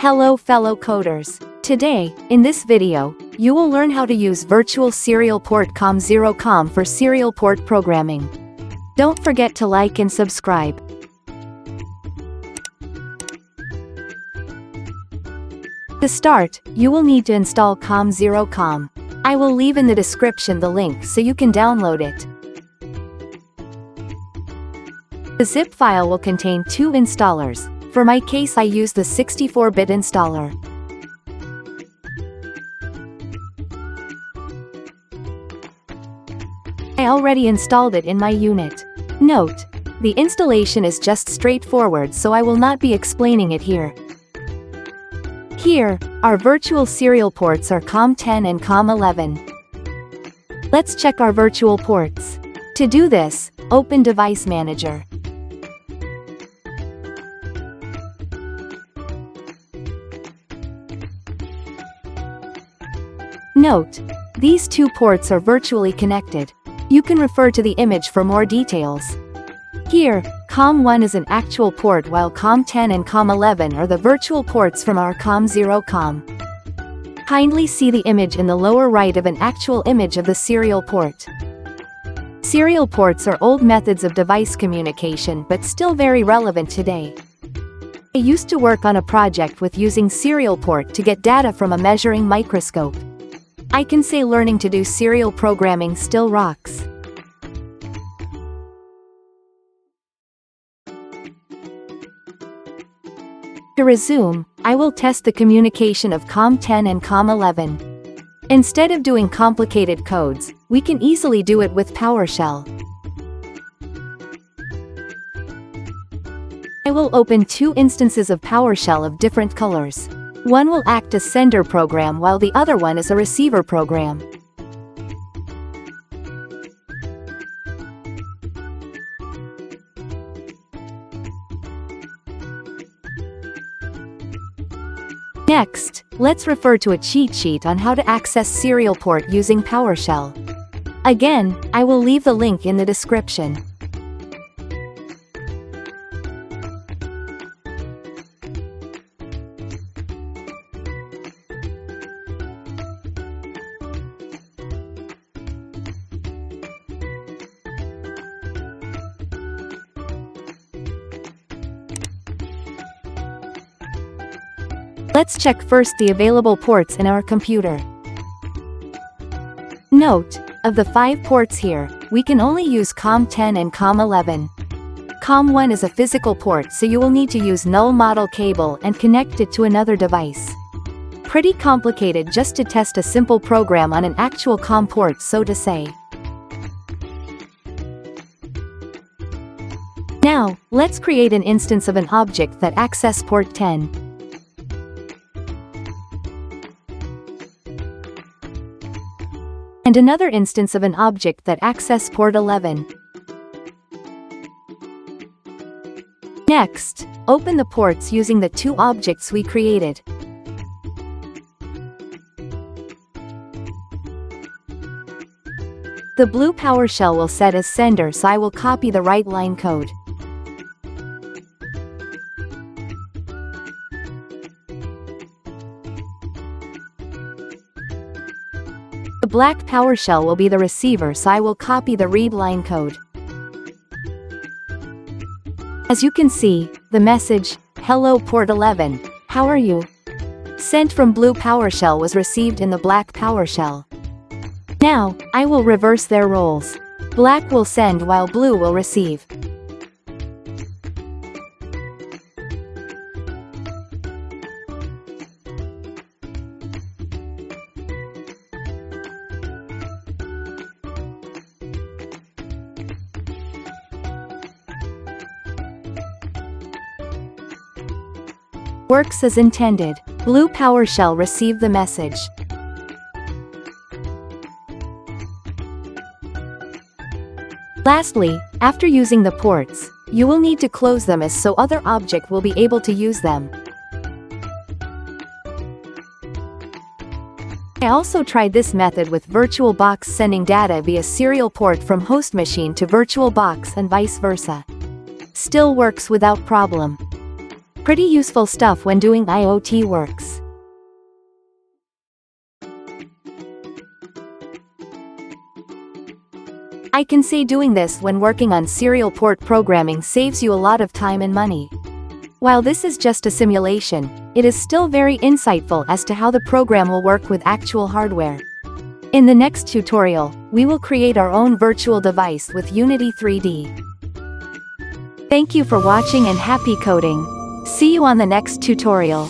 Hello fellow coders. Today, in this video, you will learn how to use virtual serial port COM0 for serial port programming. Don't forget to like and subscribe. To start, you will need to install COM0. I will leave in the description the link so you can download it. The zip file will contain 2 installers. For my case I use the 64-bit installer. I already installed it in my unit. Note, the installation is just straightforward, so I will not be explaining it here. Here, our virtual serial ports are COM10 and COM11. Let's check our virtual ports. To do this, open Device Manager. Note, these 2 ports are virtually connected. You can refer to the image for more details. Here, COM1 is an actual port while COM10 and COM11 are the virtual ports from our COM0. Kindly see the image in the lower right of an actual image of the serial port. Serial ports are old methods of device communication but still very relevant today. I used to work on a project with using serial port to get data from a measuring microscope. I can say learning to do serial programming still rocks. To resume, I will test the communication of COM10 and COM11. Instead of doing complicated codes, we can easily do it with PowerShell. I will open 2 instances of PowerShell of different colors. One will act as sender program while the other one is a receiver program. Next, let's refer to a cheat sheet on how to access serial port using PowerShell. Again, I will leave the link in the description. Let's check first the available ports in our computer. Note, of the 5 ports here, we can only use COM10 and COM11. COM1 is a physical port, so you will need to use null model cable and connect it to another device. Pretty complicated just to test a simple program on an actual COM port, so to say. Now, let's create an instance of an object that access port 10. And another instance of an object that access port 11. Next, open the ports using the 2 objects we created. The blue PowerShell will set as sender, so I will copy the right line code. The black PowerShell will be the receiver, so I will copy the read line code. As you can see, the message, "Hello port 11, how are you?" sent from blue PowerShell was received in the black PowerShell. Now, I will reverse their roles. Black will send while blue will receive. Works as intended. Blue PowerShell received the message. Lastly, after using the ports, you will need to close them as so other object will be able to use them. I also tried this method with VirtualBox, sending data via serial port from host machine to VirtualBox and vice versa. Still works without problem. Pretty useful stuff when doing IoT works. I can say doing this when working on serial port programming saves you a lot of time and money. While this is just a simulation, it is still very insightful as to how the program will work with actual hardware. In the next tutorial, we will create our own virtual device with Unity 3D. Thank you for watching and happy coding. See you on the next tutorial.